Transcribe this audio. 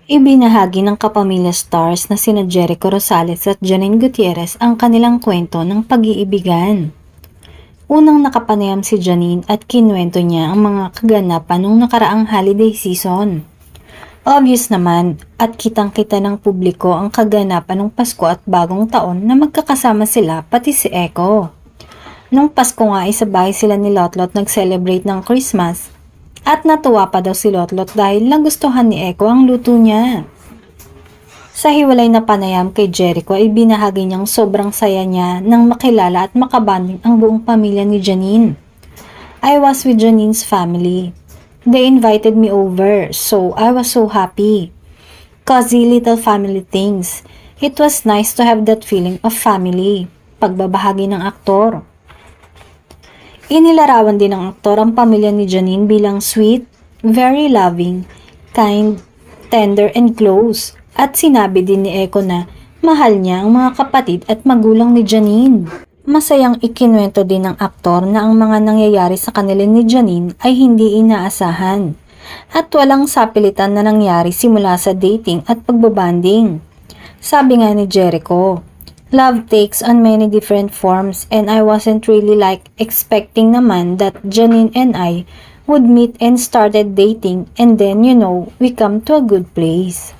Ibinahagi ng kapamilya stars na sina Jericho Rosales at Janine Gutierrez ang kanilang kwento ng pag-iibigan. Unang nakapanayam si Janine at kinuwento niya ang mga kaganapan nung nakaraang holiday season. Obvious naman at kitang-kita ng publiko ang kaganapan ng Pasko at Bagong Taon na magkakasama sila pati si Echo. Nung Pasko nga ay sa bahay sila ni Lotlot nag-celebrate ng Christmas. At natuwa pa daw si Lotlot dahil nagustuhan ni Echo ang luto niya. Sa hiwalay na panayam kay Jericho ay binahagi niyang sobrang saya niya nang makilala at makabanding ang buong pamilya ni Janine. I was with Janine's family. They invited me over, so I was so happy. Cozy little family things. It was nice to have that feeling of family. Pagbabahagi ng aktor. Inilarawan din ng aktor ang pamilya ni Janine bilang sweet, very loving, kind, tender and close. At sinabi din ni Echo na mahal niya ang mga kapatid at magulang ni Janine. Masayang ikinuwento din ng aktor na ang mga nangyayari sa kanila ni Janine ay hindi inaasahan. At walang sapilitan na nangyari simula sa dating at pagbabanding. Sabi nga ni Jericho, love takes on many different forms and I wasn't really expecting naman that Janine and I would meet and started dating and then we come to a good place.